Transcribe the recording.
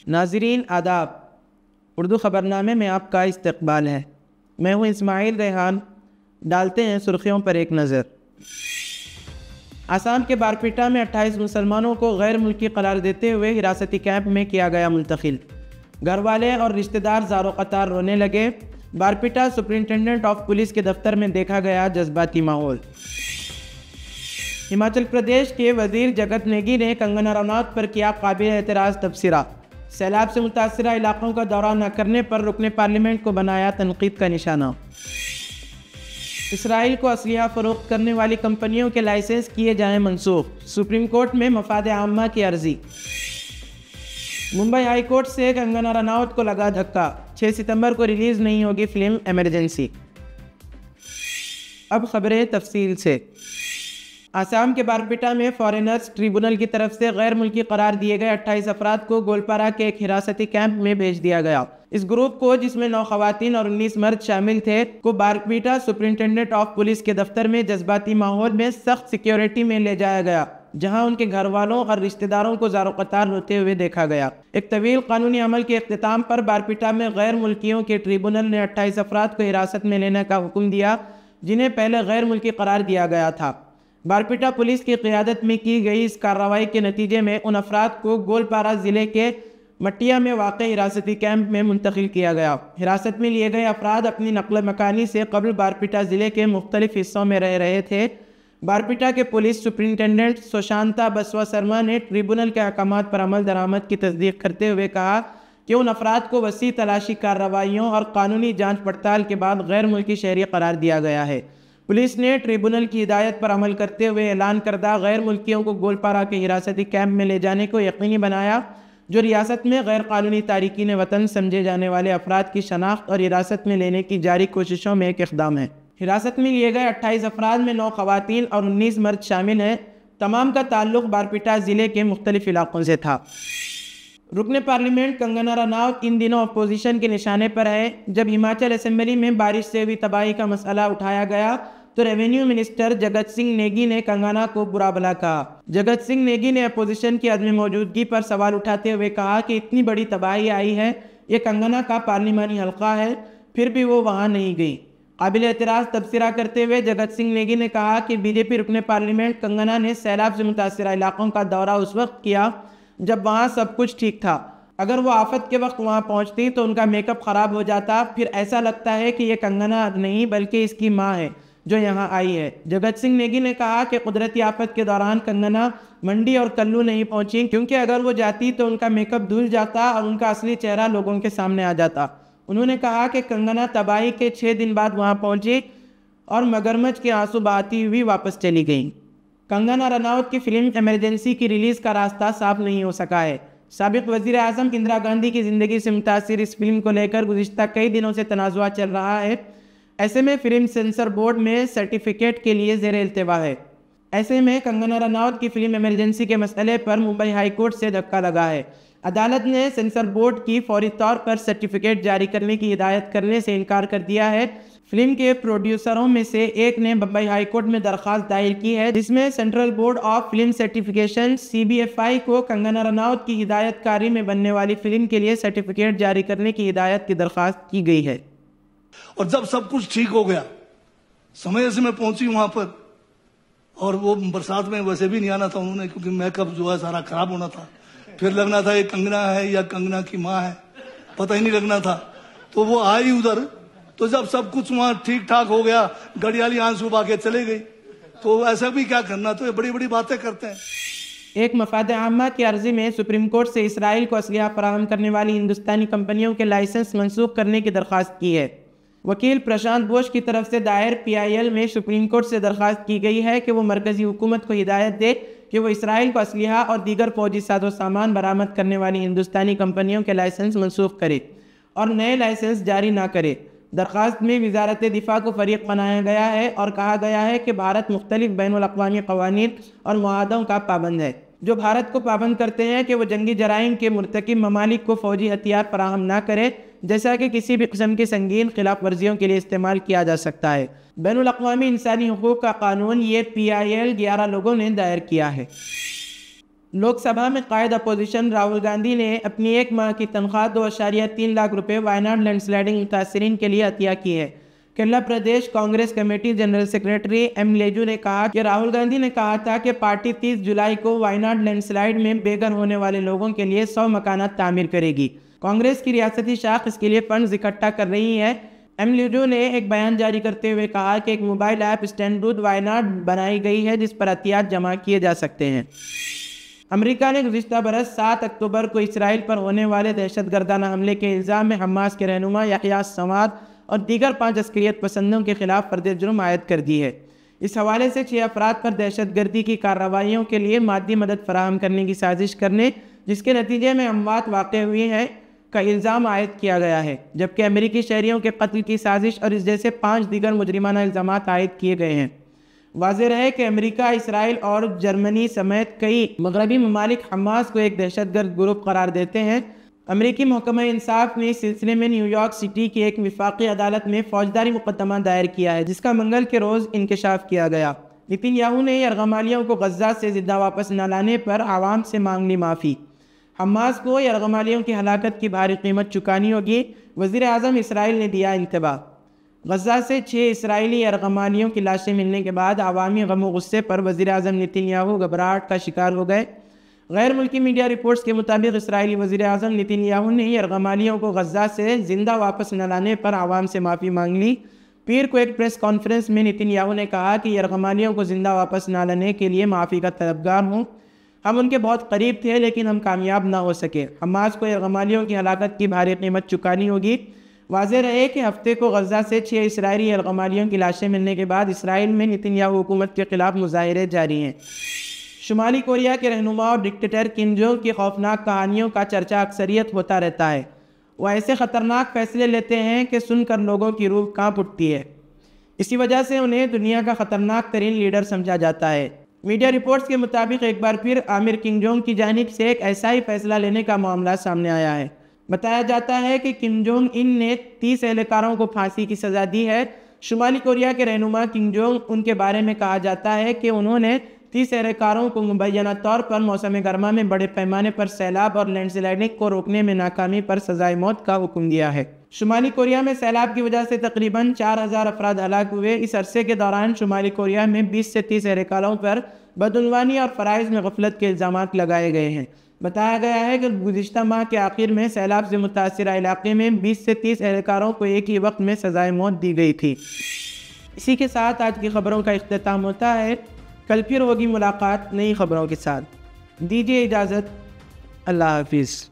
ناظرین آداب، اردو خبرنامے میں آپ کا استقبال ہے۔ میں ہوں اسماعیل ریحان۔ ڈالتے ہیں سرخیوں پر ایک نظر۔ آسام کے بارپیٹا میں 28 مسلمانوں کو غیر ملکی قرار دیتے ہوئے حراستی کیمپ میں کیا گیا منتقل۔ گھر والے اور رشتہ دار زار و قطار رونے لگے۔ بارپیٹا سپرنٹینڈنٹ آف پولیس کے دفتر میں دیکھا گیا جذباتی ماحول۔ ہماچل پردیش کے وزیر جگت نیگی نے کنگنا رناوت پر کیا قابل اعتراض تبصرہ۔ سیلاب سے متاثرہ علاقوں کا دورہ نہ کرنے پر رکن پارلیمنٹ کو بنایا تنقید کا نشانہ۔ اسرائیل کو اسلحہ فروخت کرنے والی کمپنیوں کے لائسنس کیے جائیں منسوخ۔ سپریم کورٹ میں مفاد عامہ کی عرضی۔ ممبئی ہائی کورٹ سے کنگنا رناوت کو لگا دھکا، 6 ستمبر کو ریلیز نہیں ہوگی فلم ایمرجنسی۔ اب خبریں تفصیل سے۔ آسام کے بارپیٹا میں فارینرز ٹریبونل کی طرف سے غیر ملکی قرار دیے گئے 28 افراد کو گولپارا کے ایک حراستی کیمپ میں بھیج دیا گیا۔ اس گروپ کو، جس میں 9 خواتین اور 19 مرد شامل تھے، کو بارپیٹا سپرنٹینڈنٹ آف پولیس کے دفتر میں جذباتی ماحول میں سخت سیکیورٹی میں لے جایا گیا، جہاں ان کے گھر والوں اور رشتہ داروں کو زار و قطار روتے ہوئے دیکھا گیا۔ ایک طویل قانونی عمل کے اختتام پر بارپیٹا میں غیر ملکیوں کے ٹریبونل نے 28 افراد کو حراست میں لینے کا حکم دیا، جنہیں پہلے غیر ملکی قرار دیا گیا تھا۔ بارپیٹا پولیس کی قیادت میں کی گئی اس کارروائی کے نتیجے میں ان افراد کو گولپارا ضلع کے مٹیا میں واقع حراستی کیمپ میں منتقل کیا گیا۔ حراست میں لیے گئے افراد اپنی نقل مکانی سے قبل بارپیٹا ضلع کے مختلف حصوں میں رہ رہے تھے۔ بارپیٹا کے پولیس سپرنٹینڈنٹ سوشانتا بسوا سرما نے ٹریبونل کے احکامات پر عمل درآمد کی تصدیق کرتے ہوئے کہا کہ ان افراد کو وسیع تلاشی کارروائیوں اور قانونی جانچ پڑتال کے بعد غیر ملکی شہری قرار دیا گیا ہے۔ پولیس نے ٹریبونل کی ہدایت پر عمل کرتے ہوئے اعلان کردہ غیر ملکیوں کو گولپارا کے حراستی کیمپ میں لے جانے کو یقینی بنایا، جو ریاست میں غیر قانونی تارکین وطن سمجھے جانے والے افراد کی شناخت اور حراست میں لینے کی جاری کوششوں میں ایک اقدام ہے۔ حراست میں لیے گئے 28 افراد میں 9 خواتین اور 19 مرد شامل ہیں۔ تمام کا تعلق بارپیٹا ضلع کے مختلف علاقوں سے تھا۔ رکن پارلیمنٹ کنگنا رناوت ان دنوں اپوزیشن کے نشانے پر ہے۔ جب ہماچل اسمبلی میں بارش سے ہوئی تباہی کا مسئلہ اٹھایا گیا تو ریونیو منسٹر جگت سنگھ نیگی نے کنگنا کو برا بھلا کہا۔ جگت سنگھ نیگی نے اپوزیشن کی عدم موجودگی پر سوال اٹھاتے ہوئے کہا کہ اتنی بڑی تباہی آئی ہے، یہ کنگنا کا پارلیمانی حلقہ ہے، پھر بھی وہ وہاں نہیں گئی۔ قابل اعتراض تبصرہ کرتے ہوئے جگت سنگھ نیگی نے کہا کہ بی جے پی رکن پارلیمنٹ کنگنا نے سیلاب سے متاثرہ علاقوں کا دورہ اس وقت کیا جب وہاں سب کچھ ٹھیک تھا۔ اگر وہ آفت کے وقت وہاں پہنچتی تو ان کا میک اپ خراب ہو جاتا، پھر ایسا لگتا ہے کہ یہ کنگنا نہیں بلکہ اس کی ماں ہے جو یہاں آئی ہے۔ جگت سنگھ نیگی نے کہا کہ قدرتی آفت کے دوران کنگنا منڈی اور کلو نہیں پہنچی، کیونکہ اگر وہ جاتی تو ان کا میک اپ دھل جاتا اور ان کا اصلی چہرہ لوگوں کے سامنے آ جاتا۔ انہوں نے کہا کہ کنگنا تباہی کے 6 دن بعد وہاں پہنچی اور مگرمچھ کے آنسو بہاتی ہوئی واپس چلی گئیں۔ کنگنا رناوت کی فلم ایمرجنسی کی ریلیز کا راستہ صاف نہیں ہو سکا ہے۔ سابق وزیر اعظم اندرا گاندھی کی زندگی سے متاثر اس فلم کو لے کر گزشتہ کئی دنوں سے تنازعہ چل رہا ہے۔ ایسے میں فلم سینسر بورڈ میں سرٹیفکیٹ کے لیے زیر التوا ہے۔ ایسے میں کنگنا رناوت کی فلم ایمرجنسی کے مسئلے پر ممبئی ہائی کورٹ سے دھکا لگا ہے۔ عدالت نے سینسر بورڈ کی فوری طور پر سرٹیفکیٹ جاری کرنے کی ہدایت کرنے سے انکار کر دیا ہے۔ فلم کے پروڈیوسروں میں سے ایک نے بمبئی ہائی کورٹ میں درخواست دائر کی ہے، جس میں central board of film certification CBFI کو کنگنا رناوت کی ہدایت کاری میں بننے والی فلم کے لیے سرٹیفکیٹ جاری کرنے کی ہدایت کی درخواست کی گئی ہے۔ اور جب سب کچھ ٹھیک ہو گیا، سمے سے میں پہنچی وہاں پر، اور وہ برسات میں ویسے بھی نہیں آنا تھا انہوں نے، کیونکہ میک اپ جو ہے سارا خراب ہونا تھا، پھر لگنا تھا یہ کنگنا ہے یا کنگنا کی ماں ہے، پتہ ہی نہیں لگنا تھا۔ تو وہ آئی ادھر، تو جب سب کچھ وہاں ٹھیک ٹھاک ہو گیا، گڑیالی آنسو بہا کے چلے گئی، تو ایسا بھی کیا کرنا، تو یہ بڑی بڑی باتیں کرتے ہیں۔ ایک مفاد عامہ کی عرضی میں سپریم کورٹ سے اسرائیل کو اسلحہ فراہم کرنے والی ہندوستانی کمپنیوں کے لائسنس منسوخ کرنے کی درخواست کی ہے۔ وکیل پرشانت بوس کی طرف سے دائر PIL میں سپریم کورٹ سے درخواست کی گئی ہے کہ وہ مرکزی حکومت کو ہدایت دے کہ وہ اسرائیل کو اسلحہ اور دیگر فوجی ساز و سامان برآمد کرنے والی ہندوستانی کمپنیوں کے لائسنس منسوخ کرے اور نئے لائسنس جاری نہ کرے۔ درخواست میں وزارت دفاع کو فریق بنایا گیا ہے اور کہا گیا ہے کہ بھارت مختلف بین الاقوامی قوانین اور معاہدوں کا پابند ہے، جو بھارت کو پابند کرتے ہیں کہ وہ جنگی جرائم کے مرتکب ممالک کو فوجی ہتھیار فراہم نہ کرے، جیسا کہ کسی بھی قسم کی سنگین خلاف ورزیوں کے لیے استعمال کیا جا سکتا ہے۔ بین الاقوامی انسانی حقوق کا قانون یہ PIL 11 لوگوں نے دائر کیا ہے۔ لوک سبھا میں قائد اپوزیشن راہل گاندھی نے اپنی 1 ماہ کی تنخواہ 2.3 لاکھ روپے وائناڈ لینڈ سلائڈنگ متاثرین کے لیے عطیہ کی ہے۔ Kerala Pradesh Congress committee general secretary M Liju نے کہا کہ راہل گاندھی نے کہا تھا کہ پارٹی 30 جولائی کو وائناڈ لینڈ سلائڈ میں بے گھر ہونے والے لوگوں کے لیے 100 مکانات تعمیر کرے گی۔ کانگریس کی ریاستی شاخ اس کے لیے فنڈز اکٹھا کر رہی ہے۔ ایم لیجو نے ایک بیان جاری کرتے ہوئے کہا کہ ایک موبائل ایپ اسٹینڈرڈ وائناڈ بنائی گئی ہے جس پر عطیات جمع کیے جا سکتے ہیں۔ امریکہ نے گزشتہ برس 7 اکتوبر کو اسرائیل پر ہونے والے دہشت گردانہ حملے کے الزام میں حماس کے رہنما یحییٰ سنوار اور دیگر 5 عسکریت پسندوں کے خلاف فرد جرم عائد کر دی ہے۔ اس حوالے سے 6 افراد پر دہشت گردی کی کارروائیوں کے لیے مادی مدد فراہم کرنے کی سازش کرنے جس کے نتیجے میں اموات واقع ہوئی ہیں کا الزام عائد کیا گیا ہے، جبکہ امریکی شہریوں کے قتل کی سازش اور اس جیسے 5 دیگر مجرمانہ الزامات عائد کیے گئے ہیں۔ واضح رہے کہ امریکہ، اسرائیل اور جرمنی سمیت کئی مغربی ممالک حماس کو ایک دہشت گرد گروپ قرار دیتے ہیں۔ امریکی محکمہ انصاف نے اس سلسلے میں نیو یارک سٹی کی ایک وفاقی عدالت میں فوجداری مقدمہ دائر کیا ہے جس کا منگل کے روز انکشاف کیا گیا۔ نتن یاہو نے یرغمالیوں کو غزہ سے زندہ واپس نہ لانے پر عوام سے مانگ لی معافی۔ حماس کو یرغمالیوں کی ہلاکت کی بھاری قیمت چکانی ہوگی، وزیر اعظم اسرائیل نے دیا انتباہ۔ غزہ سے 6 اسرائیلی یرغمالیوں کی لاشیں ملنے کے بعد عوامی غم و غصے پر وزیر اعظم نتن یاہو گھبراہٹ کا شکار ہو گئے۔ غیر ملکی میڈیا رپورٹس کے مطابق اسرائیلی وزیر اعظم نتن یاہو نے یرغمالیوں کو غزہ سے زندہ واپس نہ لانے پر عوام سے معافی مانگ لی۔ پیر کو ایک پریس کانفرنس میں نتن یاہو نے کہا کہ یرغمالیوں کو زندہ واپس نہ لانے کے لیے معافی کا طلبگار ہوں۔ ہم ان کے بہت قریب تھے لیکن ہم کامیاب نہ ہو سکے۔ حماس کو یرغمالیوں کی ہلاکت کی بھاری قیمت چکانی ہوگی۔ واضح رہے کہ ہفتے کو غزہ سے 6 اسرائیلی یرغمالیوں کی لاشیں ملنے کے بعد اسرائیل میں نتن یاہو حکومت کے خلاف مظاہرے جاری ہیں۔ شمالی کوریا کے رہنما اور ڈکٹیٹر کم جونگ کی خوفناک کہانیوں کا چرچا اکثریت ہوتا رہتا ہے۔ وہ ایسے خطرناک فیصلے لیتے ہیں کہ سن کر لوگوں کی روح کانپ اٹھتی ہے۔ اسی وجہ سے انہیں دنیا کا خطرناک ترین لیڈر سمجھا جاتا ہے۔ میڈیا رپورٹس کے مطابق ایک بار پھر آمر کم جونگ کی جانب سے ایک ایسا ہی فیصلہ لینے کا معاملہ سامنے آیا ہے۔ بتایا جاتا ہے کہ کم جونگ ان نے 30 اہلکاروں کو پھانسی کی سزا دی ہے۔ شمالی کوریا کے رہنما کم جونگ ان کے بارے میں کہا جاتا ہے کہ انہوں نے 30 اہلکاروں کو مبینہ طور پر موسم گرما میں بڑے پیمانے پر سیلاب اور لینڈ سلائڈنگ کو روکنے میں ناکامی پر سزائے موت کا حکم دیا ہے۔ شمالی کوریا میں سیلاب کی وجہ سے تقریباً 4000 افراد ہلاک ہوئے۔ اس عرصے کے دوران شمالی کوریا میں 20 سے 30 اہلکاروں پر بدعنوانی اور فرائض میں غفلت کے الزامات لگائے گئے ہیں۔ بتایا گیا ہے کہ گزشتہ ماہ کے آخر میں سیلاب سے متاثرہ علاقے میں 20 سے 30 اہلکاروں کو ایک ہی وقت میں سزائے موت دی گئی تھی۔ اسی کے ساتھ آج کی خبروں کا اختتام ہوتا ہے۔ کل پھر ہوگی ملاقات نئی خبروں کے ساتھ۔ دیجیے اجازت۔ اللہ حافظ۔